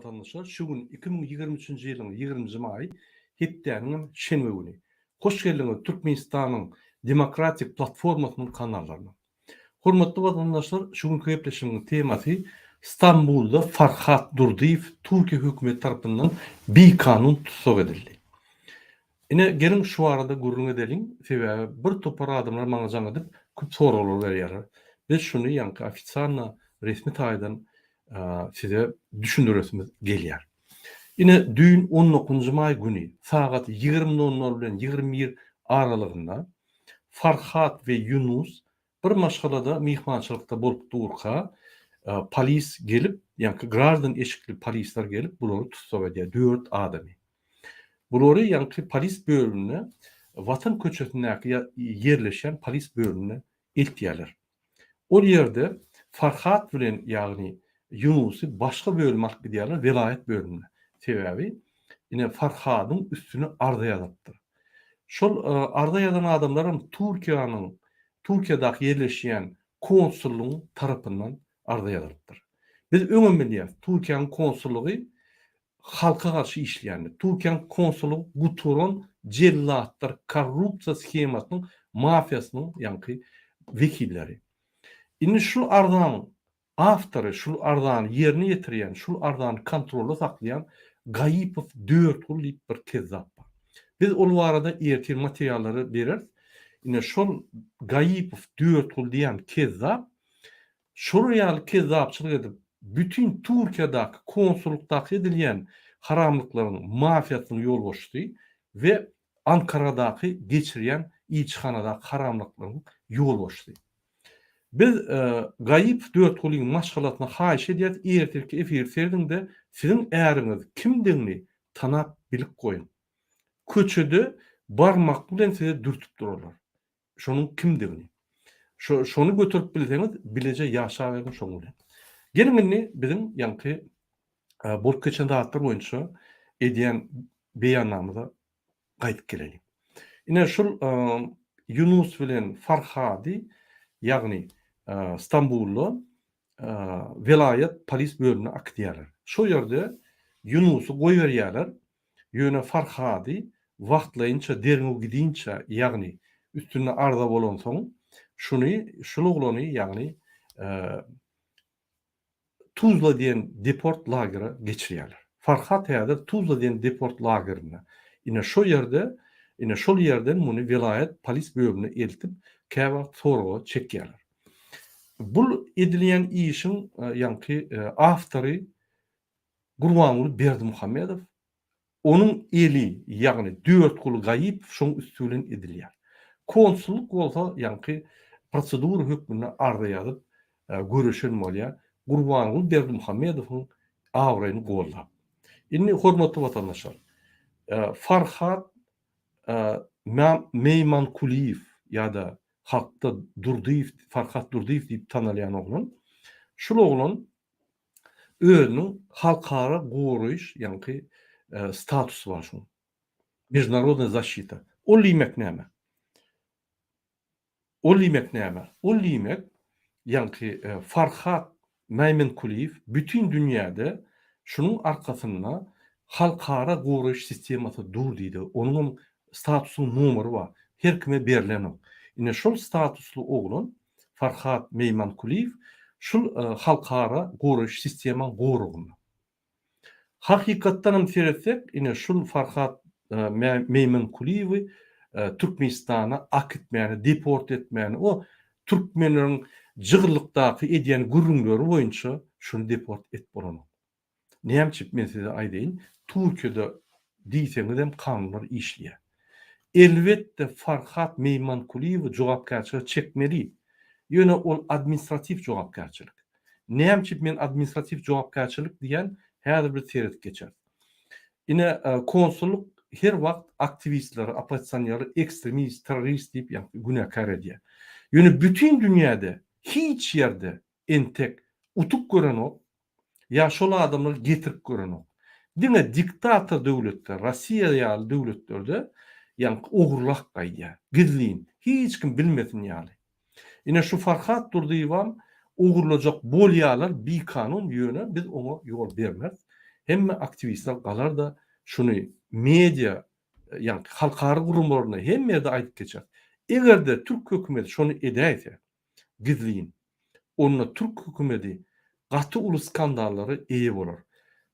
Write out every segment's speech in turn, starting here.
vatandaşlar, şu gün 2023 yılın 20 may hepdäniň şenbe güni. Hoş geldiňiz Türkmenistanyň demokratik platformasynyň kanallarına. Hormatly vatandaşlar, şu günkü gepleşimiň temasy Stambulda Farhat Durdiýew Türkiýe hökümeti tarapyndan bir kanun tutsok edildi. Ine gelin şu arada gurrun edelim, sebebi bir topar adamlar maňa jaň edip köp soralar berýär. Biz şunu ýanky ofitsialna resmi taýdan size düşündüresimiz gelýär. Ine düýün 19 may güni saat 20:00 bilen 21 aralygynda Farhat we Yunus bir maşgalada mihmançylykda bolup durka polis gelip, ýanky gardan eşikli polisler gelip bulary tutsak edýär 4 adamy. Bulary ýanky polis bölümine Vatan köçetindäki yerleşen polis bölümine eltýärler. O ýerde Farhat bilen ýagny Yunusy başga bölüme alyp gidýärler, velayet bölümine. Sebebi ine Farhadyň üstüne arda ýazypdyr. Şol arda ýazan adamlarym Türkiýadaky yerleşýän konsullugyň tarapyndan arda ýazypdyr. Biz öňe bilýär, Türkiýanyň konsullugy halka garşy işleýär. Türkiýanyň konsullugy guturan jellatlar, korrupsiýa skemasynyň, mafiýasynyň ýanky wekilleri. Indi şu ardan awtory, şu ardan ýerine ýetirýän, şu ardan kontrolda saklayan Gaýypow 4 ýyl diýip bir kezzap bar. Biz ol barada ertir materiallary berer. Ine şol Gaýypow 4 ýyl diýen kezzap şol ýaly kezzapçylyk edip bütün Türkiýadaky konsullukdaky edilýän haramlyklaryň mafiýasyny ýol boşdy we Ankaradaky geçirýän ilçihanadaky haramlyklaryň ýol boşdy. Biz Gaýypow 4 ýylyň maşgalatyna haýyş edýär, ertirki efir serdiňde siziň äriňiz kimdigini tanap bilip goýun. Köçede barmak bilen size dürtüp durarlar. Şonuň kimdigini. Şonu götürüp bilseňiz, bileje ýaşaýan şoň bilen. Gelin bizim ýanky bolup geçen dağıtlar boýunça edýän beýannamyza gaýtyp gelelim. Ine şol Yunus bilen Farhady ýagny Stambulda velayet polis bölümine akdýarlar. Şo ýerde Yunusy goýberýärler. Ýöne Farhady wagtlaýynça derňe gidinçe ýagny üstüne arda bolan soň şunu oglany ýagny Tuzla diýen deport lagery geçirýärler. Farhat ýa-da Tuzla diýen deport lageryna. Ine şol ýerden muny velayet polis bölümine eltip käbä sorga çekýärler. Bu edilýän işiň ýanky awtory Gurbanuly Berdimuhammedow, onun eli ýagny 4 ýyl gaýyp şoň üstünden edilýär. Konsulluk bolsa ýanky prosedur hökmüne arda ýazyp görüşen bolýar. Gurbanuly Berdimuhammedowyň awraýyny gollap. Indi hormatly vatandaşlar, Farhat Meymankuliýew ýa-da halkda Farhat Durdiýew diýip tanalýan oglan, şol oglan özüniň halkara goraýyş ýanky statusy bar şoň. Международная защита. O limek näme? O limek ýanky Farhat Meymankuliýew bütün dünýäde şunun arkasynda halkara goraýyş sistemasy dur diýdi. Onuň statusynyň numary bar. Her kime berilen. Ine şol statusly oglan Farhat Meymankuliýew şol halkara goraýyş sistemasyny goragyny. Hakykatdan hem seretsek, ine şol Farhat Meymankuliýew Türkmenistana akitmeni, deport etmeni, o Türkmenleriň jygyrlykdaky edýän gürrüňleri boýunça şunu deport et bolan. Näme men size aýdaýyn, Türkiýede diýseňiz hem kanunlar işleýär. Elbetde Farhat Meymankuliýew jogapkärçilik çekmeli. Ýöne ol administrativ jogapkärçilik. Näme men administrativ jogapkärçilik diýen her bir seret geçer. Ine konsulluk her wagt aktivistleri, opozisýonýary, ekstremist, terrorist diýip günäkär edýär. Ýöne bütün dünýäde hiç ýerde entek utup gören ok, ýa şol adamlar getirip gören ok. Diňe diktator döwletler, Rossiýa ýaly döwletlerde ýanky ogurlak gaýdýar. Gizlin, hiç kim bilmesin ýaly. Ine şu Farhat Durdiýew ogurlajak bolýarlar bir kanun ýöne biz ona ýol bermez. hemme aktivistler galar da şunu media yani halkary gurumlaryna hemme de aýdyp geçer. Egerde Türk hökümeti şonu edäýse, gizliyin. Onunla Türk hökümeti gaty uly skandallary eýe bolar.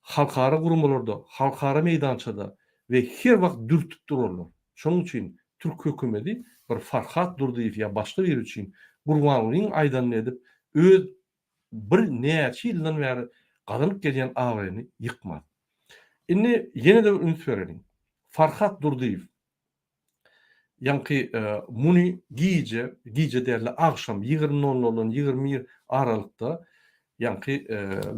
Halkara gurumlarda, halkara meydançada ve her wagt dürtüp durarlar. Şonuň üçin Türk hökümeti bir Farhat Durdiýew ýa başga biri üçin gurbanlygyň aýdanyny edip öz bir näçe ýyldan bäri galanyp gelýän awaryny ýykmaz. Indi ýene de üns berelim. Farhat Durdiýew ýanky muny giýje derli agşam 20:00-dan 20:00 aralykda ýanky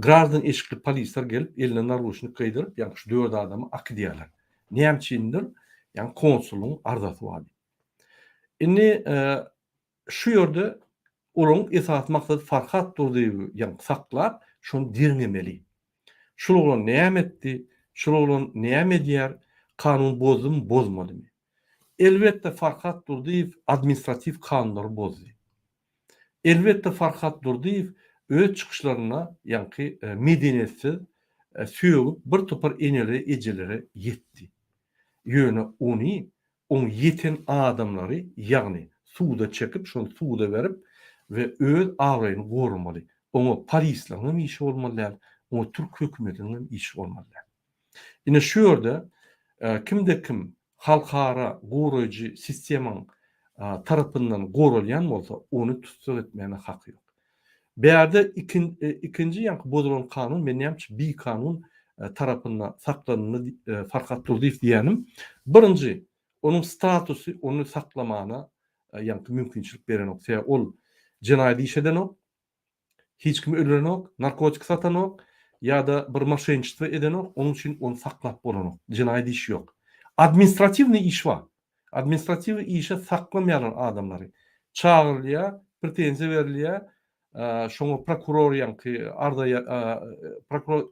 Grazdan eşikli polisler gelip eline naruşyny gıydyryp ýanky şu 4 adamy akdiýarlar. Näçindir? Ýani konsulun ardasy bar. Indi şu ýerde olaň esas maksady Farhat Durdiýew ýani saklap şonu dirňemeli. Şol bolan näme etdi? Şol bolan näme edýär? Kanun bozdum, bozmadymy? Elbette Farhat Durdiýew administrativ kanunlary bozdy. Elbette Farhat Durdiýew öz çykyşlaryna ýanky medeniýetsiz söýüp bir topar eneli ejelere ýetdi. Ýöne onu yeten adamlary ýagny suwda çekip şonu suwda berip we öz awraýyny gorumaly. Oňa polisleriň işi bolmaly, oňa Türk hökümetiniň işi bolmaly. Ine şu ýerde kimde kim halkara goraýjy sistemaň tarapyndan goralýan bolsa, onu tutsak etmäne haky ýok. Bäde ikinji ýanky bozulan kanun, men näme bir kanun tarapyndan saklanyny Farhat Durdiýew diýenim. Birinji, onuň statusy onu saklamana ýanky mümkinçilik berenok. Ol jenaýat iş edenok, hiç kim öldürenok, narkotik satanok ýa-da bir maşençilik edenok, onuň üçin onu saklap bolanok. Jenaýat iş ýok. Administrativny iş bar. Administrativ işe saklamayan adamları çağırılıyor, pretensiya veriliyor. Şoňa prokuror ýanky arda prokuror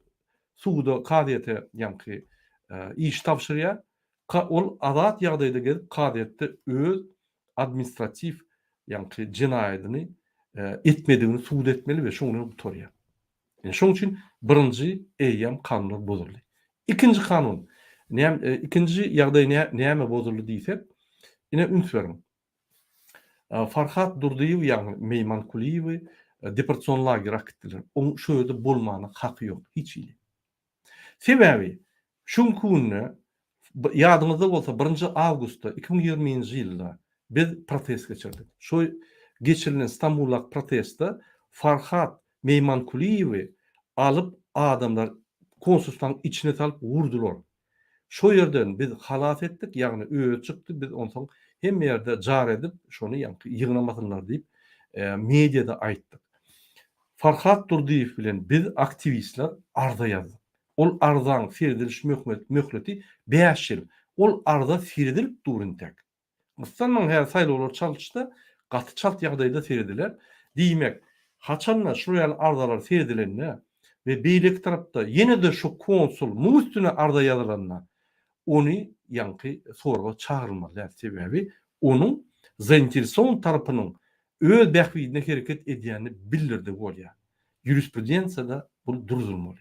suwda kadyete ýanky iş tapşyrýar. Ol azat ýagdaýda gelip kadyetde öz administrativ ýanky jenaýatyny etmedigini suwda etmeli we şoňa tutarýar. Şoň üçin birinji eýem kanunlar bozuldy. İkinji kanun ikinji ýagdaý näme bozuldy diýsek, ine üns berim. Farhat Durdiýew ýagny Meyman Kuliýew deportasyon lagery akitdiler. Oň şu ýerde bolmanyň haky ýok, hiç ýyly. Sebebi şuň kunny ýadyňyzda bolsa 1 awgustda 2020-nji ýylda biz protest geçirdik. Şu geçirilen İstanbullak protestde Farhat Meyman Kuliýew alıp adamlar konsulstanyň içine salyp vurdular. Şu ýerden biz halat etdik, ýagny öýe çykdy, biz onsoň hem ýerde jar edip şonu ýanky ýygnamasynlar diýip mediada aýtdyk. Farhat Durdiýew bilen biz aktivistler arda ýazdyk. Ol ardan firdiliş möhleti 5 ýyl. Ol arda firdilip durundak. Mustanman her saýlawlar çalyşdy, gaty çalt ýagdaýda firdiler. Diýmek, haçanla şu ýaly ardalar firdilenne we beýlik tarapda ýene de şu konsul muýstüne arda ýazylanna onu ýanky sorga çağırmaly. Sebebi onuň zaintereson tarapynyň öz bähwidine hereket edýäni bildirdi bolýar. Jurisprudensiýada bu durdurulmaly.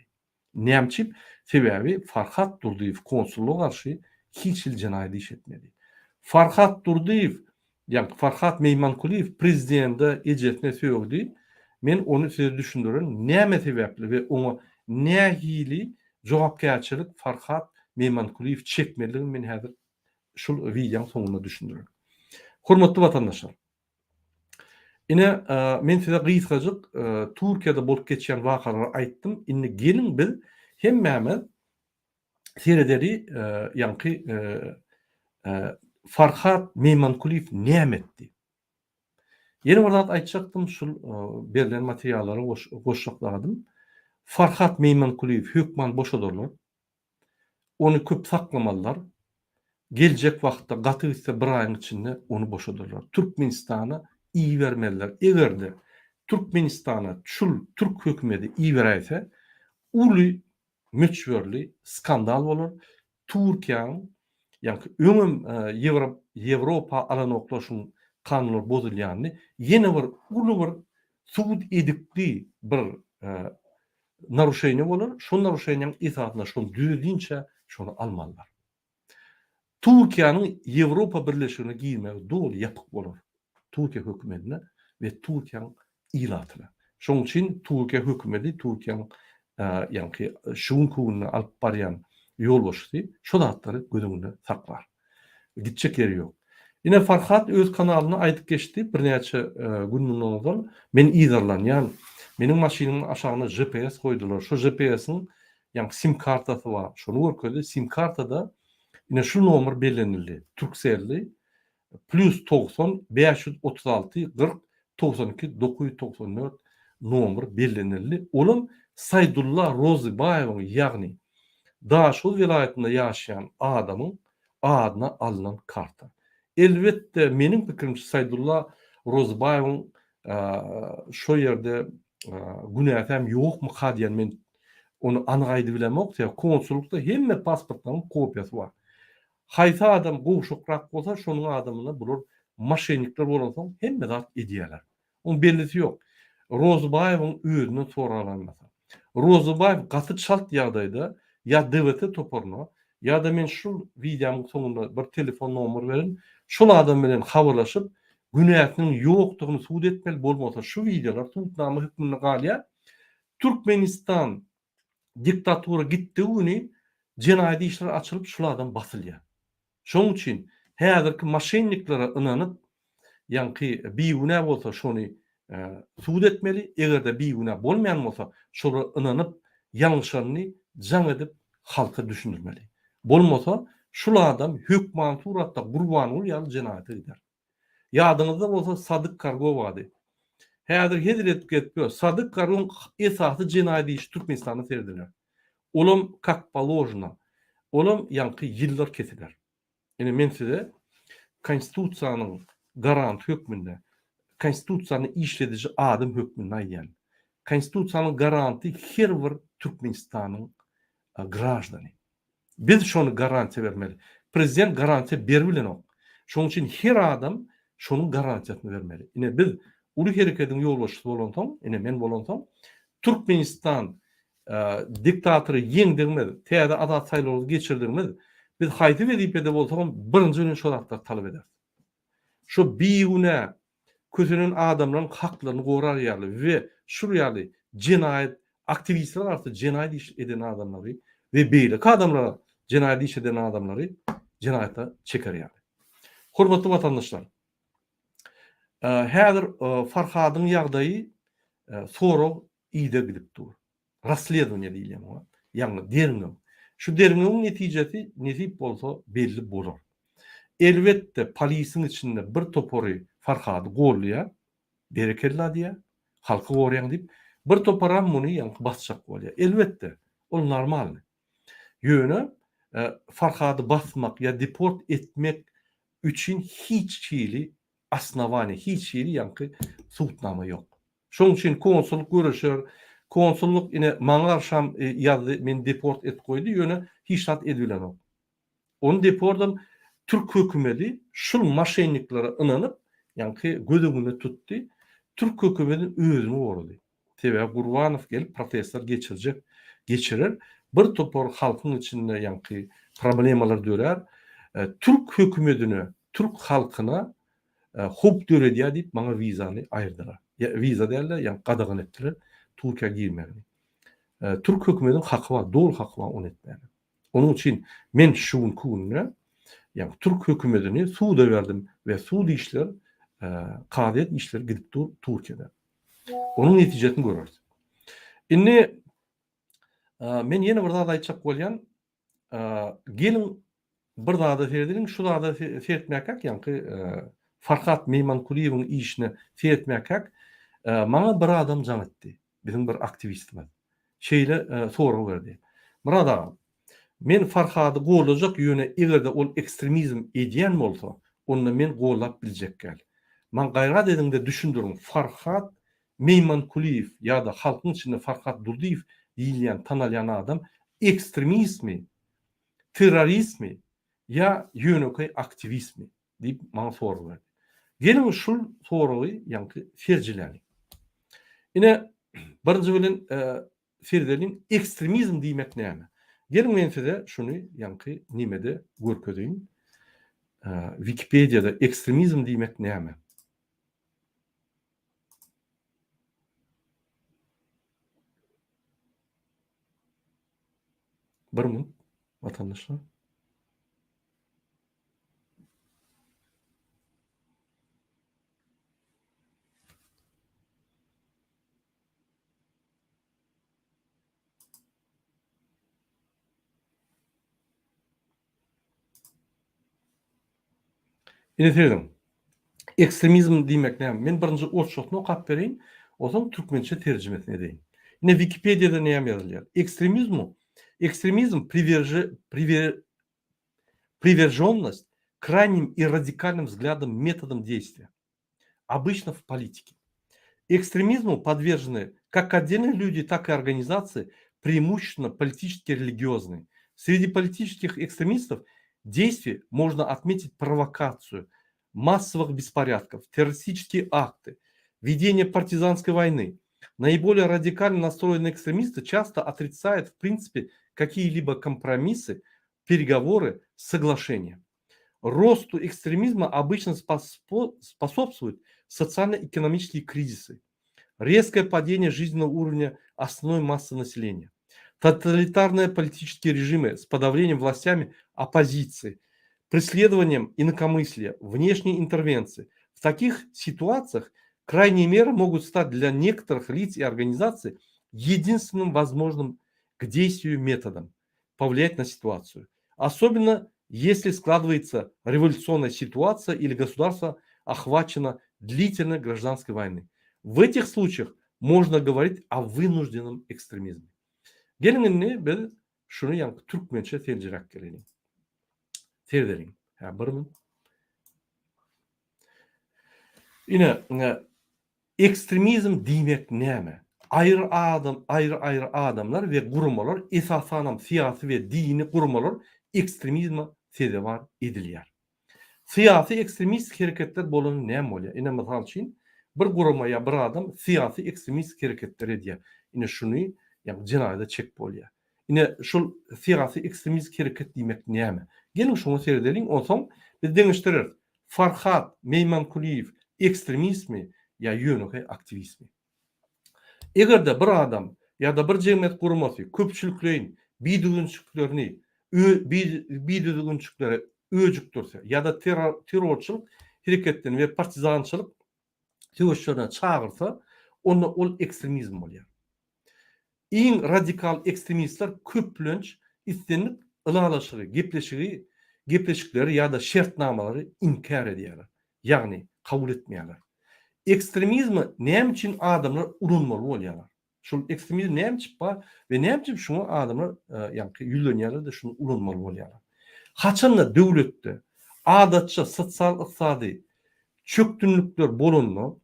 Näçip? Sebebi Farhat Durdiýew konsulluğa garşy hiç ýyl jenaýat iş etmedi. Farhat Durdiýew ýa Farhat Meyman Kuliýew prezidentde ejetine söýgdi. Men onu size düşündürün. Näme sebäpli we oňa nähili jogapkärçilik Farhat Meyman Kuliýew çekmeli men häzir şol wideoň soňuna düşündürün. Hormatly watandaşlar. Ine men size gysgaçyk Türkiýede bolup geçýän wakalary aýtdym. Indi gelin biz hemme serederi ýanky Farhat Meyman Kuliýew näme etdi? Ýene bir zat aýtjakdym, şol berilen materiallary goşakladym. Farhat Meyman Kuliýew hökman boşadyrlar. Onu köp saklamalylar. Geljek wagtda gaty ise bir aýyň içinde onu boşadyrlar. Türkmenistana iyi vermeliler. Egerde Türkmenistana şul Türk hökümeti iyi berýärse, uly möçberli skandal bolar. Türkiýanyň ýanky öňüm Ýewropa alanoklaşyň kanunlar bozulýany ýene bir uly bir suwd edipdi bir naruşayne bolar. Şu naruşaynyň itaatına şonu düzünçe şonu almalılar. Türkiýanyň Ýewropa Birleşigine girmegi dogry ýapyk bolar. Türkiýe hökümetine we Türkiýanyň ilatyna. Şoň üçin Türkiýe hökümeti Türkiýanyň ýa-ni şuň kuwuny alyp barýan ýolbaşçy şu datlary gözüňde saklar. Gitjek ýeri ýok. Ine Farhat öz kanalyna aýdyp geçdi. Bir näçe günden oňdan men iýdarlan, ýani meniň maşinamyň aşagyna GPS goýdular. Şu GPS-iň ýa-ni sim kartasy bar. Şonu görkezdi. Sim kartada ine şu nomer bellenildi. Türkcelli +90 536 40 92 994 nomer bellenildi. Olam Saydullah Rozibayewiň ýagny Daşol vilayetinde ýaşaýan adamyň adyna alynan karta. Elbette meniň pikirimçe Saydullah Rozibayewiň şo ýerde günäsem ýokmy hadýan men onu anyk bilemok. Konsullukda hemme pasportlaryň kopýasy bar. Haýsy adam gowşukrak bolsa şonuň adamyna bular maşennikler bolansoň hemme zat edýärler. Onuň bellisi ýok. Rozibayewiň özüne soralanmasa. Rozibayew gaty çalt ýagdaýda ya DWT toporna ya da men şu videomyň soňunda bir telefon nomer berin. Şol adam bilen habarlaşyp günäsiniň ýokdugyny suwd etmeli bolmasa şu videolar tutnamy hükmüne galýar. Türkmenistan diktatura gitdi güni jenaýat işler açylyp şulardan basylýar. Şoň üçin häzirki maşenniklere ynanyp ýa-ni bir günä bolsa şonu suwd etmeli. Egerde bir günä bolmaýan bolsa şolara ynanyp ýalňyşlaryny jaň edip halka düşündirmeli. Bolmasa şulardan hökman suratda gurban bolýar jenaýat eder. Ýadyňyzda bolsa Sadyk Kargov bady. Häzir hediret getdi. Sadyk Kargov esasy jenaýat iş Türkmenistanda serdiler. Olam kak poложено. Olam ýa-ni ýyllar kesiler. Ene men size konstitusiýanyň garant hökmünde konstitusiýany işledici adam hökmünde aýdýan. Konstitusiýanyň garanty her bir Türkmenistanyň grajdany. Biz şonu garantiýa bermeli. Prezident garantiýa berbilenok. Şoň üçin her adam şonuň garantiýasyny bermeli. Ine biz uly hereketiň ýolbaşçysy bolansoň, ine men bolansoň, Türkmenistan diktatory ýeňdirmez, täze azat saýlawry geçirdirmez. Biz haýty edip de bolsaň birinji öňe şol haklar talap ederiz. Şu bir güne kösünün adamlaryň haklaryny gorar ýaly we şu ýaly jenaýat aktivistler arasynda jenaýat iş eden adamlary we beýle adamlara jenaýat iş eden adamlary jenaýata çeker ýaly. Hormatly watandaşlar, häzir Farhadyň ýagdaýy sorag ýyda gidip dur. Rasledowaniýa diýilýär o. Ýa-ni deriňe. Şu deriňiň netijesi nesip bolsa belli bolar. Elbette polisiň içinde bir topory Farhady gorlaýar, berekelli diýär, halky gorýan diýip bir toparam muny ýa-ni basjak bolýar. Elbette ol normal. Ýöne Farhady basmak ya deport etmek üçün hiç çili asnavani, hiç çili ýa-ni suwtnama ýok. Şoň üçin konsulluk görüşür, konsulluk ine maňa arşam ýazdy men deport et goýdy, ýöne hiç hat edilen. Onu depordan Türk hökümeti şul maşenniklere ynanyp, ýa-ni gözüňde tutdy. Türk hökümeti özüni gordy. Tebe Gurbanow gelip protestler geçirir. Bir topor halkyň içinde ýa-ni problemalar dörer. Türk hökümetini, Türk halkyna hop döredýär diýip maňa wizany aýyrdylar. Wiza derler, ýa-ni gadagan etdiler. Türkiýe girmeli. Türk hökümetiniň haky bar, dol haky bar onu etmeli. Onun için men şuň kunna ýa-ni Türk hökümetini suwda berdim we suwdy işler kadet işler gidip dur Türkiýede. Onun netijesini görürüz. Indi men ýene bir zat aýtjak bolýan, gelin bir zat serdiň, şu zat sertmäkak, ýa-ni Farhat Meymankuliýewiň işine sertmäkak maňa bir adam jaň etdi. Bizim bir aktivistimiz. Şeýle sorag berdi. Murad, men Farhady golajak ýöne egerde ol ekstremizm edýän bolsa, onu men golap biljek gel. Man gaýrat edimde düşündürüm. Farhat Meymankuliýew ýa-da halkyň içinde Farhat Durdiýew diýilýän tanalýan adam ekstremizmi, terrorizmi ýa ýönekay aktivizmi diýip maňa sorag berdi. Gelin şul soragy ýa-ni serjiläni. Ine birinji bilen Ferdelin ekstremizm diýmek näme? Gelin men size şunu ýanky nimede görkezýin. Wikipedia'da ekstremizm diýmek näme? Barmı vatandaşlar? Ine ekstremizm diýmek näme? Men birinji orçokny okap bereyim, oňsoň türkmençe terjimesini edeyim. Ine Wikipedia'da näme ýazylýar? Экстремизм приверженность крайним и радикальным взглядам, методам действия. Обычно в политике. Экстремизму подвержены как отдельные люди, так и организации, преимущественно политические и религиозные. Среди политических экстремистов действий можно отметить провокацию, массовых беспорядков, террористические акты, ведение партизанской войны. Наиболее радикально настроенные экстремисты часто отрицают в принципе какие-либо компромиссы, переговоры, соглашения. Росту экстремизма обычно способствуют социально-экономические кризисы, резкое падение жизненного уровня основной массы населения, тоталитарные политические режимы с подавлением властями оппозиции, преследованием инакомыслия, внешней интервенции. В таких ситуациях крайние меры могут стать для некоторых лиц и организаций единственным возможным к действию методом повлиять на ситуацию. Особенно если складывается революционная ситуация или государство охвачено длительной гражданской войной. В этих случаях можно говорить о вынужденном экстремизме. Gelin biz şunu yankı Türkmençe tercihak gelelim. Terdelim. Ya barmın. Yine ekstremizm diýmek näme? Ayrı adamlar ve gurumlar esasanam siyasi ve dini gurumlar ekstremizme sedevar edilýär. Siyasi ekstremist hareketler bolan näme bolýar? Ine mysal üçin bir guruma ya bir adam siyasi ekstremist hareketler edýär. Ine şunu ýa jinaýda çek bolýar. Ine şol siyasi ekstremist hareket diýmek näme? Gelin şunu seyredelim, onsoň biz deňişdirer. Farhat Meymankuliýew ekstremizmi ya ýönelik aktivizmi. Egerde bir adam ya da bir jemgyýet gurmasy köpçüliklerin biýdügünçüklerini biýdügünçüklere öjükdirse ya da terrorçylyk hereketlerini we partizançylyk töweşlerine çağırsa, onda ol ekstremizm bolýar. En radikal ekstremistler köplenç istenip ılalaşığı, gepleşikleri ya da şertnamaları inkar edýärler. Yani kabul etmeýärler. Ekstremizmi näme üçin adamlar urunmaly bolýarlar? Şol ekstremizm näme üçin we näme üçin şunu adamlar ýa-ni ýülenýärler de şunu urunmaly bolýarlar. Haçanda döwletde adatça sosial-ykdysady çöktünlükler bolanma,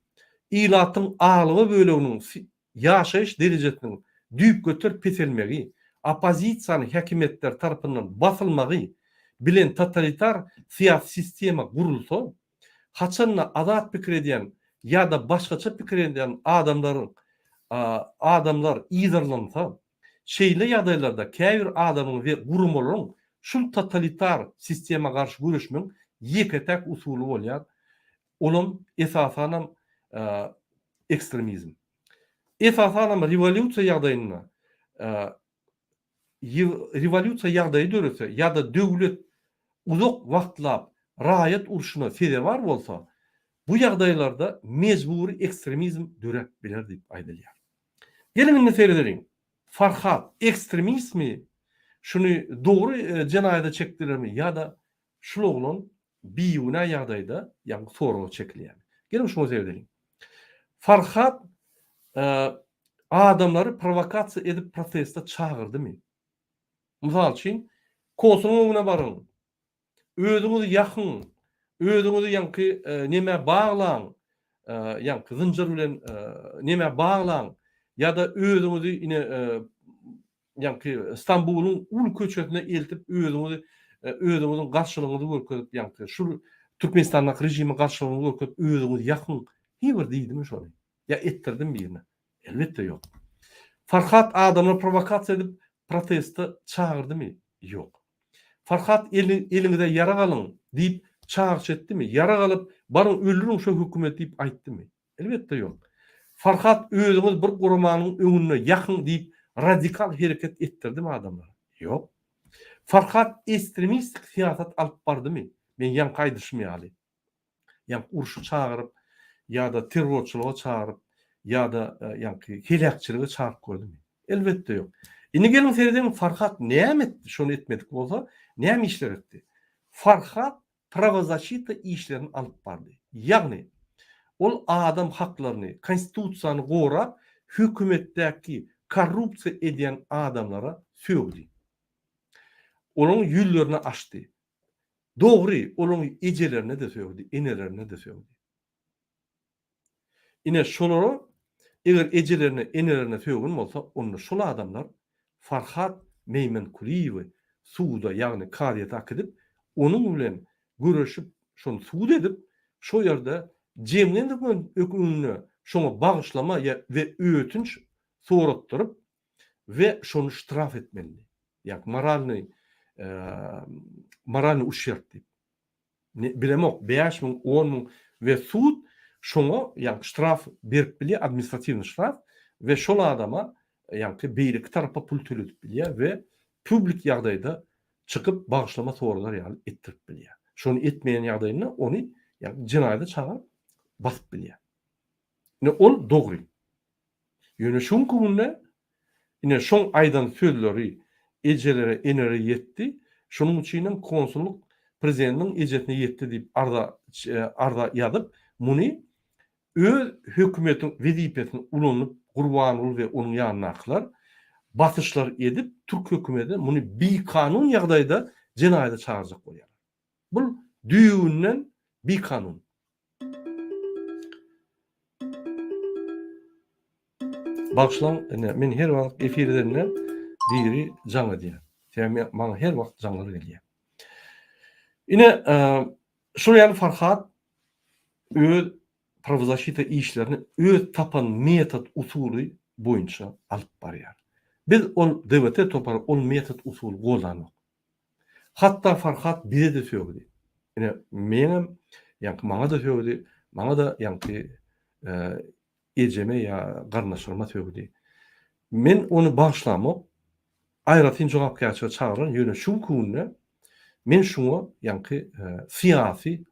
ilatyň ağlygy böleginiň ýaşaýyş derejesiniň düýp götürüp peselmegi, opozisiýany häkimetler tarapyndan basylmagy bilen totalitar siyasi sistema gurulsa, haçanda azat pikir edýän ya da başgaça pikir edýän adamlar ýyzarlansa, şeýle ýagdaýlarda käbir adamyň we gurumlaryň şul totalitar sistema garşy güreşmeň ýeketek usuly bolýar. Olam esasanam ekstremizm. Esasanam revolýusiýa ýagdaýynda revolýusiýa ýagdaýy dörese ya da döwlet uzak wagtlap raýat urşuna sedebar bolsa, bu ýagdaýlarda mejburi ekstremizm dörep biler diýip aýdylýar. Gelin seyredelim. Farhat ekstremizmi şunu dogry jinaýda çekdilermi ya da şul oglan biýüne ýagdaýda ýa-ni soraga çekilýär. Gelin şunu seyredelim. Farhat adamları provokasiýa edip protesta çağırdymy? Mysal üçin, kosunyň öňüne baryň. Özüňizi ýakyn, özüňizi ýa-ni näme baglaň, ýa-ni zynjyr bilen näme baglaň ya da özüňizi ine ýa-ni Istanbulyň ul köçesine eltip özüňiziň garşylygyny görkezip ýa-ni şul Türkmenistanyň rejimi garşylygyny görkezip özüňizi ýakyn hiber diýdimi şonu? Ya ettirdim birine? Elbetde ýok. Farhat adamlar provokasiya edip protesta çağırdı mı? Yok. Farhat elinize yara alın deyip çağırış etti mi? Yara alıp barın öldürün şu hükümet deyip ayttı mı? Elbette yok. Farhat özüňiz bir gurmanyň öňüne ýakyn deyip radikal hereket ettirdi mi adamlar? Yok. Farhat ekstremistik siyasat alıp bardymy? Men ýan gaýdyşmaýaly. Ýa uruşy çağırıp ýa-da terrorçylyga çağırıp ýa-da ýa-ki helakçylyga çağırıp koýdymy? Elbette yok. Indi gelin sereden Farhat näme etdi? Şonu etmedik bolsa, näme işler etdi? Farhat pravozasita işlerini alıp bardy. Ýagny ol adam haklaryny, konstitusiýany gorap, hökümetdäki korrupsiýa edýän adamlara sögdi. Onun ýüllerini açdy. Dogry, onun ejelerine de sögdi, enelerine de sögdi. Ine şolary eger ejelerine, enelerine sögün bolsa, onu şol adamlar Farhat Meýmenkuliýewi suwda, ýagny kadiýet akydip, onuň bilen görüşip, şonu suwd edip, şo ýerde jemlendirgen ökününe şoňa bagyşlama we öýtünç soratdyryp we şonu ştraf etmeli. Ýa moralny uşerp diýip. Bilemok 5.000, 10.000 we sud şoňa ýa ştraf berip bilýär, administrativny ştraf we şol adama ýa-ki beýleki tarapa pul töledip bilýär we publik ýagdaýda çykyp bagyşlama soralar ýaly etdirip bilýär. Şonu etmeýän ýagdaýynda ony ýa jinaýda çaga basyp bilýär. Ne ol dogry. Ýöne şoň günde ine şoň aýdan sözleri ejelere enere ýetdi. Şonuň üçin konsulluk prezidentiň ejetine ýetdi diýip arda ýazyp, muny öz hökümetiň wezipesini ulanyp Gurbanoğlu we onuň ýanyna aklar basyşlar edip Türk hökümeti muny bikanun ýagdaýda jinaýda çağırjak bolýar. Bu düýünden bikanun. Başlan, men her wagt efirlerinden biri jaňa diýär. Täme maňa her wagt jaňlar gelýär. Ine şol ýaly Farhat öz pravozasita işlerini öz tapan metod usuly boýunça alyp barýar. Biz ol DWT topar ol metod usul golanyp. Hatta Farhat bize de sögdi. Ine meňem ýa-ki maňa da sögdi, maňa da ýa-ki ejeme ýa garnaşyma sögdi. Men onu başlamak aýratyn jogapkärçilige çağıran ýöne şu günde men şuňa ýa-ki siýasy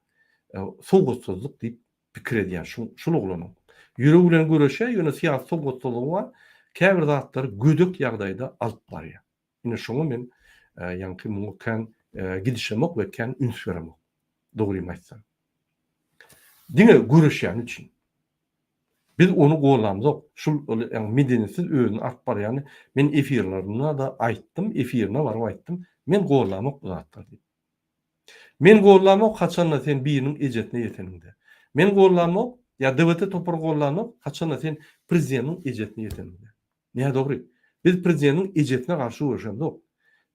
sowgatsızlyk diýip pikir edýän şol oglanyň. Ýüregi bilen göreşe ýöne siýasy sowgatsızlygy var. Käbir zatlar gödük ýagdaýda alyp barýar. Ine şoňa men ýa-ki muňa kän gidişemek we kän üns beremek. Dogry aýtsam. Diňe göreşýän üçin. Biz onu golamzok. Şol ýa medeniýetsiz özüni alyp barýany men efirlerinde da aýtdym, efirine baryp aýtdym. Men golamak bu zatlar diýip. Men golamak haçan sen biriniň ejetine ýeteninde. Men golamak ýa DWT topar golamak haçan sen prezidentiň ejetine ýeteninde. Näme dogry? Biz prezidentiň ejetine garşy görüşýändik.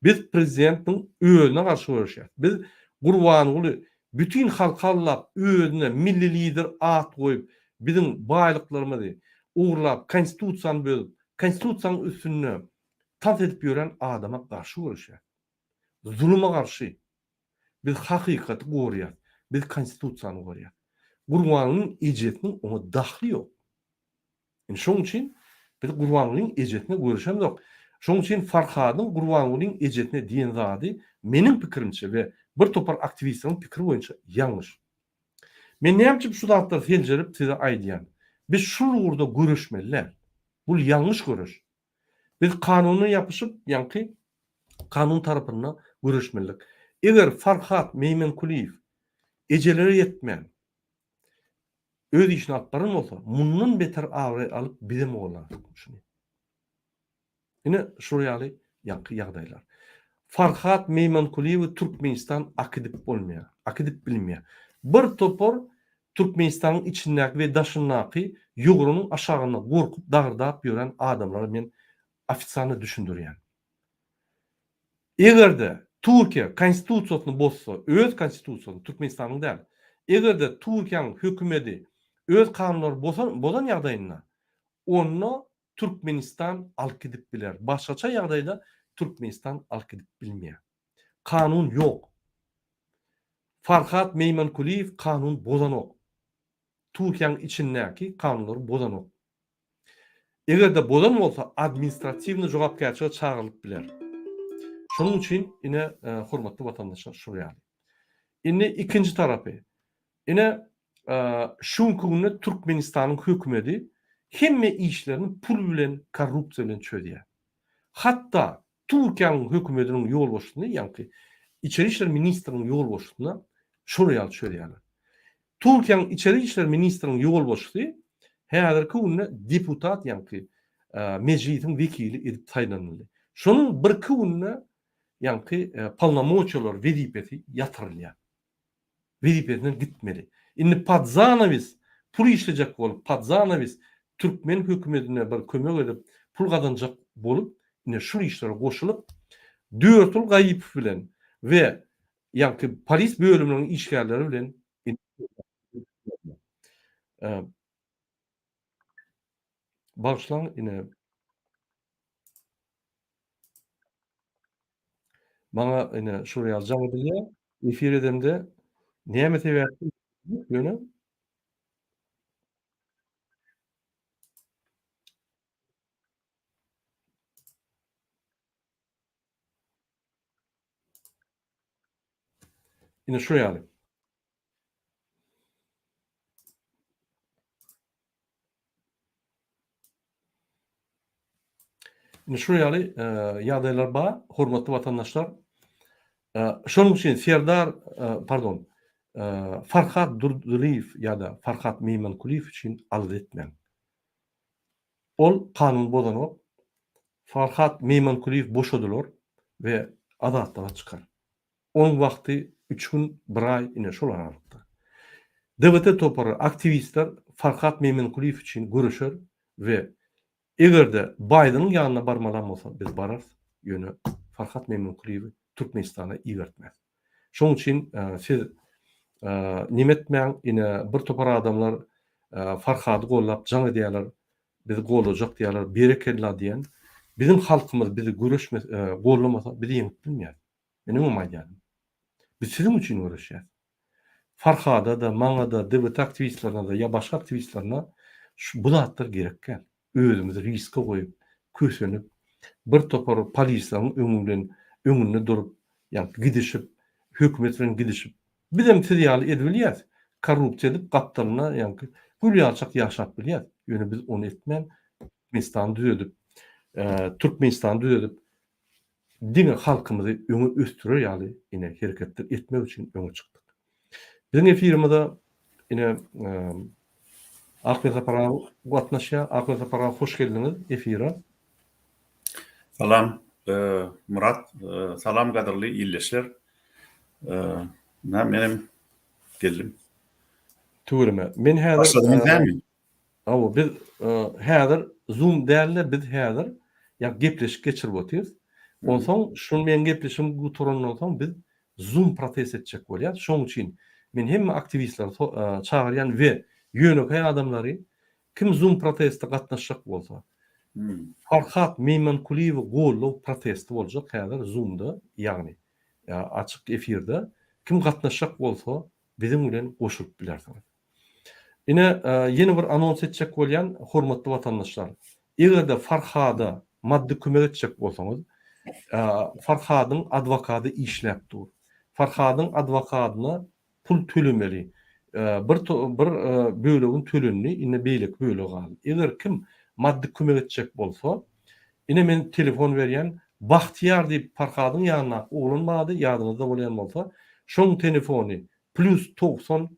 Biz prezidentiň özüne garşy görüşýär. Biz Gurbanoğlu bütün halkallap özüne milli lider at goýup bizim baýlyklarymyzy uğurlap konstitusiýany bölüp konstitusiýanyň üstüne tat edip ýören adama garşy görüşýär. Zuluma garşy. Biz hakykaty gorýar. Biz konstitusiýany gorýar. Gurbanyň ejetiniň ona dahly ýok. Şoň üçin biz Gurbanoğluň ejetine görüşemdik. Şoň üçin Farhatyň Gurbanoğluň ejetine diýen zady meniň pikirimçe we bir topar aktivistleriň pikiri boýunça ýalňyş. Men näme şu zatlar seljerip size aýdýan. Biz şu urda görüşmeliler. Bu ýalňyş görüş. Biz kanuny ýapyşyp, ýa-ki kanun tarapyna görüşmelilik. Eger Farhat Meýmenkuliýew ejelere ýetmän öz işini alyp baran bolsa, mundan beter agry alyp bize bolar. Ine şu ýaly ýa-ki ýagdaýlar. Farhat Meýmenkuliýew Türkmenistan akydip bolmaýar, akydip bilmeýär. Bir topar Türkmenistanyň içindäki we daşyndaky ýugrunyň aşagyna gorkup dagırdap ýören adamlary men ofisialny düşündirýän. Egerde Türkiýe konstitusiýasyny bozsa, öz konstitusiýasyny Türkmenistanyň däl. Egerde Türkiýanyň hökümeti öz kanunlary bozan ýagdaýynda onu Türkmenistan alıp gidip biler. Başkaça ýagdaýda Türkmenistan alıp gidip bilmeýär. Kanun yok. Farhat Meymankuliyev kanun bozanok. Türkiýanyň içindäki kanunlary bozanok. Egerde bozan bolsa administrativni jogapkärçilige çağırılıp biler. Şonuň üçin ine hormatly watandaşlar şuraya. Ine ikinji tarapy. Ine şu günü Türkmenistanyň hökümeti hemme işlerini pul bilen, korrupsiýa bilen çödýär. Hatta Türkiýanyň hökümetiniň ýol boşlugyny, ýani İçeri İşler Ministriniň ýol boşlugyna şuraya çödýärler. Türkiýanyň İçeri İşler Ministriniň ýol boşlugy häzirki günde deputat, ýani mejlisiň wekili edip taýlandy. Şonuň bir günde ýani palnamoçalar wezipeti ýatyrylýar. Wezipetinden gitmeli. Indi Padzanoviz pul işlejek bolup, Padzanoviz Türkmen hökümetine bir kömek edip pul kazanjak bolup, ine şu işlere goşulyp 4 ýyl gaýyp bilen we ýani polis bölüminiň işgärleri bilen başlaň ine bana ine şuraya ýazjak edilýär. Efir edemde näme sebäpli ýöne ine şu ýaly. Ine şu ýaly ýagdaýlar bar, hormatly watandaşlar. Şonuň üçin Serdar pardon, Farhat Durduliyev ýa-da Farhat Meymankuliyew üçin alyd etmän. Ol kanun bozanok. Farhat Meymankuliyew boşadylar we adatlara çykar. Onun wagty 3 gün 1 ay ine şol aralykda. DWT topary aktivistler Farhat Meymankuliyew üçin görüşer we egerde Bidenyň ýanyna barmalan bolsa biz bararys ýöne Farhat Meymankuliyew Türkmenistana iýertmez. Şoň üçin siz nimetmäň ine bir topar adamlar Farhady gollap jaň edýärler, biz gollajak diýerler, berekella diýen. Bizim halkymyz bizi görüşme gollamasa bizi ýeňip bilmeýär. Menim umajýanym. Biz sizin üçin görüşýär. Farhada da, maňa da, DWT aktivistlerine da, ya başga aktivistlerine bu zatlar gerekkä. Özümizi riske goýup, kösenip, bir topar polisiýanyň öňünde durup, ýani gidişip, hökümet bilen gidişip, bizem tirýaly edilýär. Korrupsiýa edip gapdalyna, ýani gülýarçak ýaşap bilýär. Ýöne biz onu etmän, Türkmenistan düzedip, Türkmenistan düzedip, diňe halkymyzy öňe östürer ýaly ine hereketler etmek üçin öňe çykdyk. Biziň efirimizde ine Ahmet Apara gatnaşýar. Ahmet Apara hoş geldiňiz efire. Salam Murat, salam gaderli ýyldaşlar. Menim geldim. Töwereme. Men häzir awa biz häzir Zoom däl, biz häzir ýa gepleşip geçirip otyrys. Onsoň şunu men gepleşim bu torandan soň biz Zoom protest etjek bolýar. Şoň üçin men hemme aktivistler çağırýan we ýönekay adamlary kim Zoom protestde gatnaşjak bolsa, Farhat Meymankuliyew gollaw protesti boljak häzir Zoom'da, ýagny açyk efirde kim gatnaşjak bolsa bizim bilen goşulyp bilersiňiz. Ine ýeni bir anons etjek bolýan hormatly watandaşlar. Egerde Farhada maddi kömek etjek bolsaňyz, Farhadyň adwokaty işläp dur. Farhadyň adwokatyna pul tölemeli. Bir bölegin tölenli, ine beýlek böleg gal. Eger kim maddi kömek etjek bolsa, ine men telefon berýän Bahtiýar diýip Farhadyň ýanyna ulanmady, ýadyňyzda bolýan bolsa, şoň telefony +90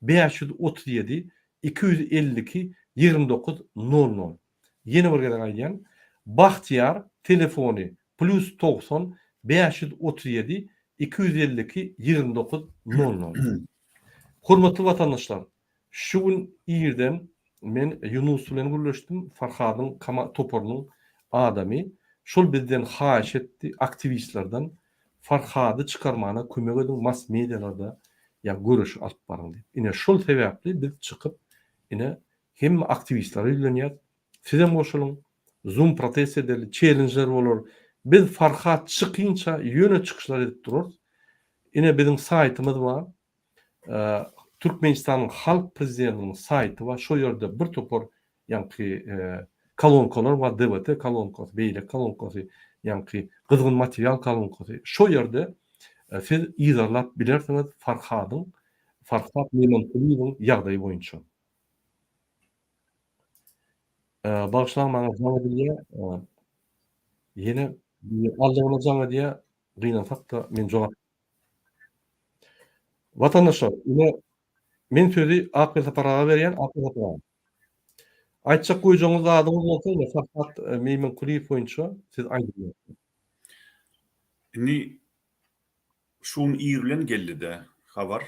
537 252 2900. Ýene bir gede aýdýan Bahtiýar telefony +90 537 252 2900. Hormatly watandaşlar, şu gün ýerden men Yunus bilen görüşdim, Farhadyň toparynyň adamy. Şol bizden haýyş etdi, aktivistlerden Farhady çykarmana kömek edin, mass medialarda ýa görüş alyp baryň diýip. Ine şol sebäpli biz çykyp ine hem aktivistler öýlenýär, sizem goşulyň, Zoom protest edeli, challenge'ler bolar. Biz Farhat çykynça ýöne çykyşlar edip durur. Ine bizim saytymyz var. Türkmenistanyň halk prezidentiniň saýty var. Şo ýerde bir topar ýanky kolonkalar var, DBT kolonkasy, beýle kolonkasy, ýanky gyzgyn material kolonkasy. Şo ýerde siz izarlap bilersiňiz Farhat Meýmankuliýewiň ýagdaýy boýunça. Bagşlaň maňa jaňa diýe, ýene aldygyna jaňa diýe gynansak da men jogap. Watandaşlar, ine men sözi AKP paraga berýän, AKP paraga. Aýtjak goýjaňyz adyňyz bolsa, ine Farhat Meýmankuliýew boýunça siz aýdýar. Indi şun ýerlen geldi de habar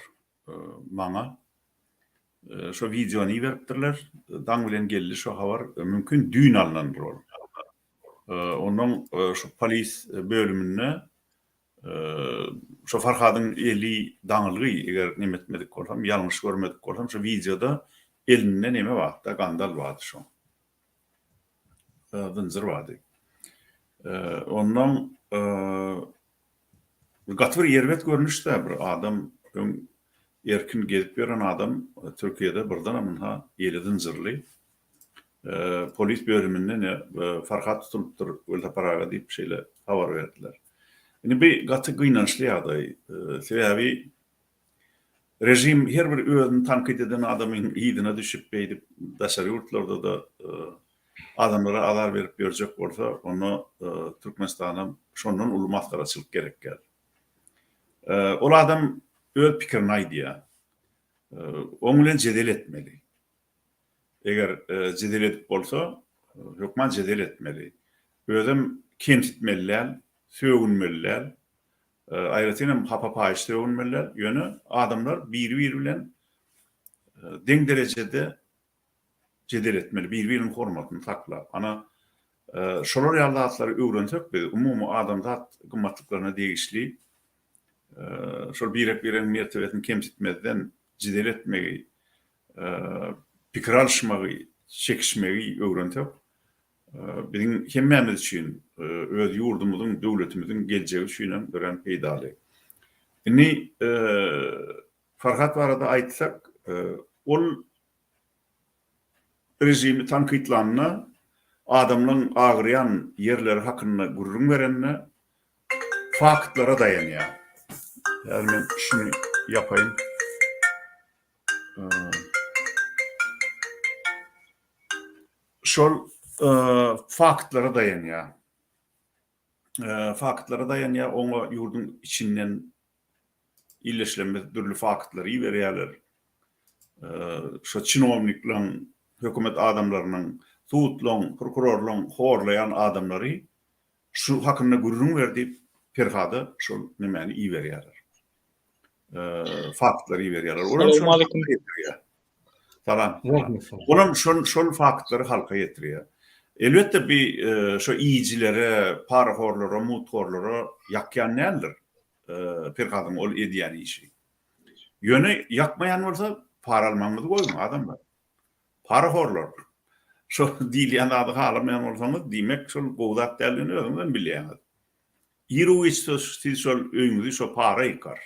maňa. Şo videony beripdirler. Daň bilen geldi şo habar mümkin düýün alınandyr ol. Onuň şo polis bölümine şo Farhadyň eli daňyly eger nimetmedik bolsam, ýalňyş görmedik bolsam, şo videoda elinden neme wagtda gandal bardy şo. Dynjyr bardy. Onuň gatwyr ýerbet görnüşde bir adam, erkin gezip beren adam Türkiýede birden amynha eli dynjyrly. Polis bölümünden Farhat tutulypdyr, ölde paraga diýip şeýle habar berdiler. Indi bir gaty gynançly ýagdaý. Sebebi rejim her bir özüni tankit eden adamyň ýygyna düşüp beýdip daşary ýurtlarda da adamlara alar berip berjek bolsa, onu Türkmenistana şondan uly maskaraçylyk gerek geldi. Ol adam öz pikirini aýdýar. Oň bilen jedel etmeli. Eger jedel edip bolsa, hökman jedel etmeli. Özüm kemsitmeliler, sögünmeliler. Aýratynam hapa-paýyş sögünmeliler. Ýöne adamlar bir-biri bilen deň derejede jedel etmeli, bir-biriniň hormatyny saklap. Ana şolar ýallatlary öwrensek biz umumy adam zat gymmatlyklaryna degişli şol birek-birek mertebetini kemsitmeden jedel etmegi, pikir alşmagy, çekişmegi öwrensek bizim hemmemiz üçin öz ýurdumyzyň, döwletimiziň geljegi üçin gören peýdaly. Indi Farhat barada aýtsak, ol rejimi tankitlanna, adamlaryň agyryan ýerleri hakyna gurrun berenine faktlara dayanýar. Yani ben şunu yapayım. Şol faktlara dayanýar. Faktlara dayanýar, oňa ýurdun içinden illeşlenmez türlü faktlary berýärler. Şo çinovniklaryň, hökümet adamlarynyň, tutlaryň, prokurorlaryň horlayan adamlary şu hakyna gurrun berdi, Ferhady şol nimeni iyi berýärler. Faktları iyi berýärler. Assalamu alaykum. Salam. Olam şol faktlary halka ýetirýär. Elbetde bir şo iyicilere, parahorlara, muthorlara ýakýan nädir? Ferhadyň ol edýän işi. Ýöne ýakmaýan bolsa para almaňyzy goýma adamlar. Parahorlar. Şo diýilýän ady halamaýan bolsaňyz, diýmek şol gowdat dälini özüňden bilýäňiz. Ýeruýsy şol öýüňizi şo para ýykar.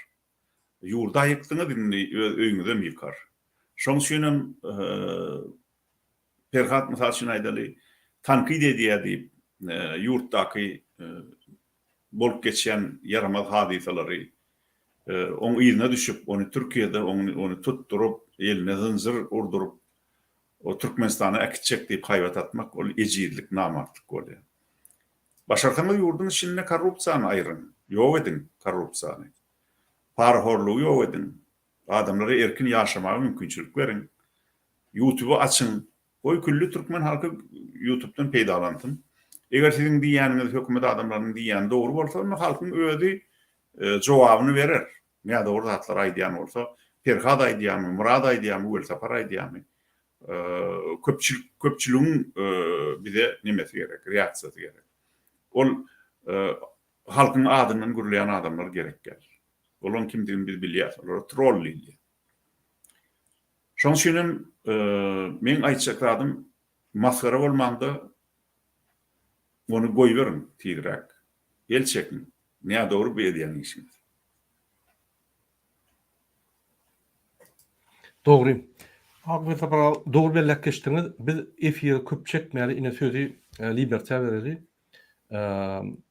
Ýurda ýykdyňyz öýüňizden ýykar. Şoň üçin Ferhat mysal üçin aýdaly tankid edýär diýip ýurtdaky bolup geçen yaramaz hadiselary oň ýerine düşüp, onu Türkiýede onu tutturup, eline zynjyr urdurup, o Türkmenistana äkitjek diýip haýbat atmak ol ejirlik, namartlyk bolýar. Başarsaňyz ýurdun içinde korrupsiýany aýryn, ýok edin korrupsiýany. Parahorlugy ýok edin. Adamlara erkin ýaşamagy mümkinçilik berin. YouTube açın. Oy külli Türkmen halky YouTube'dan peýdalantyn. Eger siziň diýäniňiz hökümet adamlarynyň diýäni dogry bolsa, onu halkyň özi jogabyny berer. Näde dogry zatlar aýdýan bolsa, Ferhat aýdýanmy, Murad aýdýanmy, Welsapar aýdýanmy. Köpçüligiň bize nimesi gerek, reaksiýasy gerek. Ol halkyň adynyň gürleýän adamlar gerek gelir. Olan kimdigini biz bilýär, olar trollýär. Şoň üçin men aýtjak adym maskara bolmanda onu goýberin tiýdirek. El çekin. Näme dogry bu edýän işiniz? Dogry. Hakmy tapara dogry bellek geçtiňiz. Biz efir köp çekmäli ine sözi libertä bereli.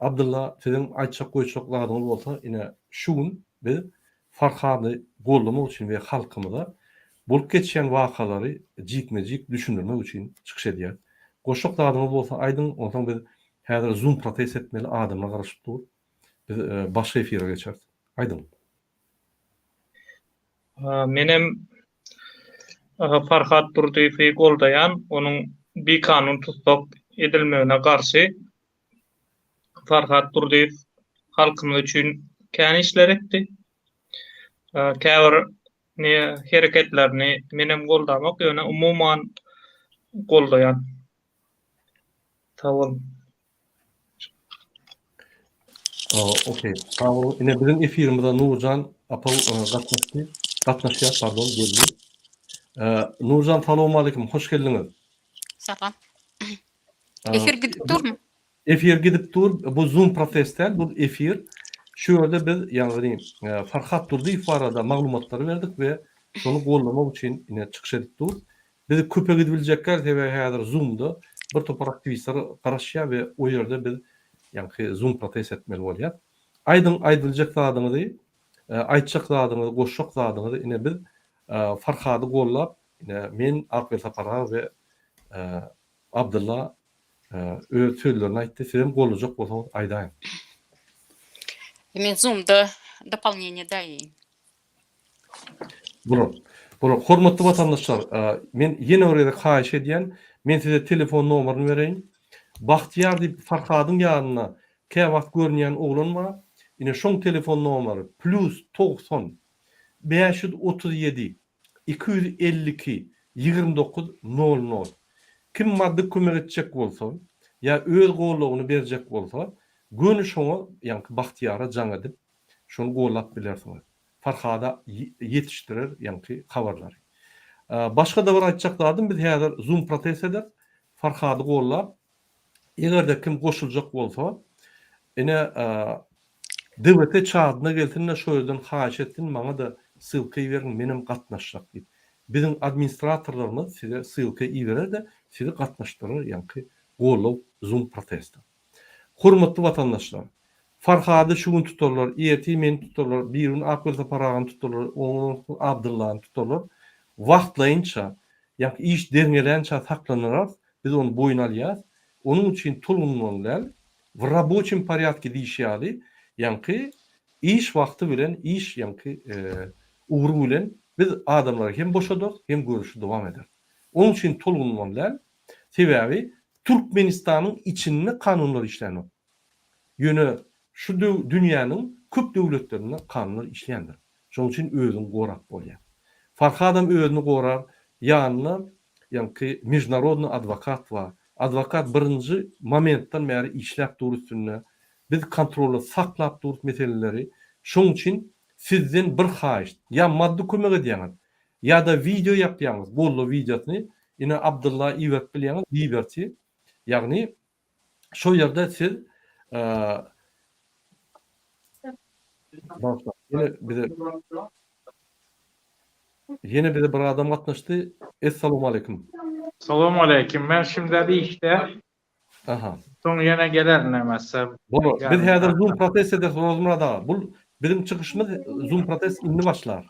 Abdullah sizin aýtjak goýçaklaryňyz bolsa ine şuň biz Farhady gollamak üçin we halkymyza bolup geçýän wakalary jikme-jik düşündirmek üçin çykyş edýär. Goşaklaryňyz bolsa aýdyn, ondan biz häzir Zoom protest etmeli adamlar garaşyp dur. Biz başga efire geçeriz. Aýdyn. Menem Farhat Durdiýewi goldaýan, onuň bir kanun tutsak edilmegine garşy Farhat Durdiýew halkymyz üçin kän işler etdi. Käbir hereketlerini menem goldamak ýöne umumyň goldaýan. Tamam. Okey. Tamam. Ine bizim efirimizde Nurcan apal gatnaşýar, pardon, geldi. Nurcan, salamu alaykum, hoş geldiňiz. Salam. Efir gidip durmu? Efir gidip dur. Bu Zoom protestler, bu efir. Şu ýerde biz ýagny Farhat Durdiýew barada maglumatlary berdik we şonu gollamak üçin ine çykyş edip dur. Biz köpe gidibiljekler we häzir Zoom'da bir topar aktivistler garaşýar we o ýerde biz ýa-ni Zoom protest etmeli bolýar. Aýdyljak zadyňyzy, aýtjak zadyňyzy, goşjak zadyňyzy ine biz Farhady gollap, ine men Akbel Sapara we Abdullah öz sözlerini aýtdy. Sizem gollajak bolsaňyz aýdaýyn. Men Zoom'da doполнение daýyn. Bunu hormatly vatandaşlar, men ýene orada haýyş edýän, men size telefon nomeryny bereýin. Bahtiýar diýip Farhadyň ýanyna käwagt görnýän oglan bar. Ine şoň telefon nomery +90 537 252 2900. Kim maddi kömek etjek bolsa, ýa öz gollagyny berjek bolsa, göni şoňa ýa-ni Bahtiýara jaň edip şonu gollap bilersiňiz. Farhada yetiştirir, ýa-ni habarlary. Başga da bir aýtjaklarym, biz häzir Zoom protest eder, Farhady gollap, egerde kim goşuljak bolsa, ine döwlete çadyna geltinne şo ýerden haýyş etdim, maňa da sylky berin, menem gatnaşjak diýip. Bizim administratorlarymyz size sylky iberer de sizi gatnaşdyrar, ýa-ni gollap Zoom protest. Hormatly vatandaşlar, Farhady şuň tutarlar, ýeti men tutarlar, birini Akbel Saparagyny tutarlar, onu Abdullah'yny tutarlar. Wagtlaýynça, ýa-ni iş derňelençe saklanýar, biz onu boyun alýar. Onun üçin tulunmalar w рабочем порядке diýişýärdi. Ýa-ni iş wagty bilen, iş ýa-ni ugru bilen biz adamlar hem boşadyk, hem görüşi dowam eder. Onun üçin tulunmalar sebäbi Türkmenistanyň içinde kanunlar işlenýär. Ýöne şu dünýäniň köp döwletlerinde kanunlar işleýändir. Şoň üçin özüň gorap bolýar. Farhadam özüni gorar, ýanyna ýa-ni международный advokat bar. Advokat birinci momentdan bäri işläp durýar. Biz kontrolda saklap durup meseleleri. Şoň üçin sizden bir haýyş, ýa maddi kömek edýäňiz, ýa da video ýapýaňyz, bollu videosyny ine Abdullah iwet bilýäňiz, liberty. Ýagny şo ýerde siz yine bir adam gatnaşdy. Assalamu alaykum. Salamu aleyküm. Ben şimdi bir işte. Aha. Sonra yine gelerim emezse. Bunu biz häzir Zoom protest ederiz rozmurada. Bu bizim çıkışımız Zoom protest indi başlar.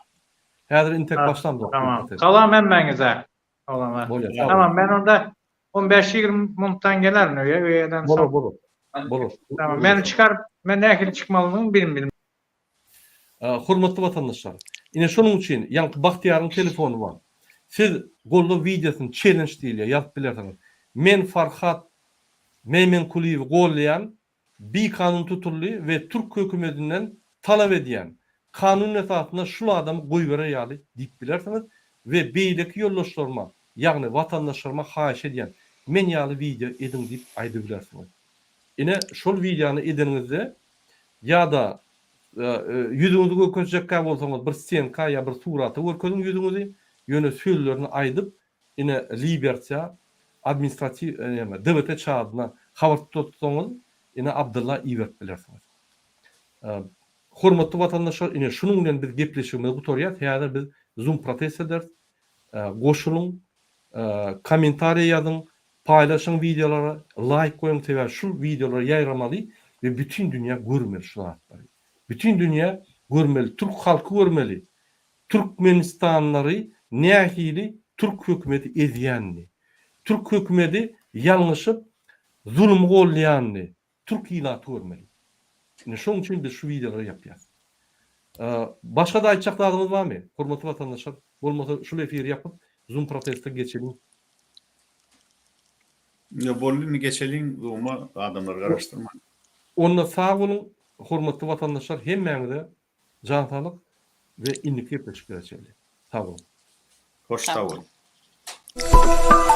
Häzir internet başlandı. Tamam. Kalam emmeňize. Tamam, ben onda 15-20 minuttan gelerim öýeden. Bolur. Tamam, beni çıkar, ben nähili çıkmalygymy bilmiyorum. Hormatly vatandaşlar, ine şonuň üçin ýa-ni Bahtiýaryň telefonu bar. Siz golda videosyny challenge diýilýär, ýazyp bilersiňiz. Men Farhat Meymenkuliýew gollayan bir kanun tuturly we Türk hökümetinden talap edýän kanun esasında şu adamy goýbere ýaly diýip bilersiňiz we beýleki ýoldaşlaryma, ýagny watandaşlaryma haýyş edýän men ýaly video edin diýip aýdyp bilersiňiz. Ine şol videony edeniňizde ýa-da yüzüňizi gököjekkä bolsaňyz bir ssenka ýa bir suraty görkezin yüzüňizi ýöne sözlerini aýdyp ine libertya administrativ döwlete çadyna habar tutsaňyz, ine Abdullah iýerip bilersiňiz. Hormatly watandaşlar, ine şunun bilen biz gepleşýärmiz bu torýat, häzir biz Zoom protest ederiz. Goşulyň, kommentariýa ýazyň, paylaşyň videolara, like koyun teber şu videoları yayramaly ve bütün dünya görmeli şu zatları. Bütün dünya görmeli, Türk halkı görmeli. Türkmenistanları nähili Türk hökümeti ezýänni. Türk hökümeti ýalňyşyp zulüm gollaýanny Türk ilaty görmeli. Şoň üçin biz şu videoları yapýarys. Başga da aýtjaklarymyz barmy? Hormatly watandaşlar, bolmasa şu efir yapıp Zoom proteste geçelim. Ya bollyny geçeliň Zoom'a adamlar garaşdyrma. Onda sağ olun, hormatly watandaşlar, hemmeňize jan sağlyk ve inlik ýepleşik berýärler. Sağ olun. Hoş Sağ sağ olun. olun.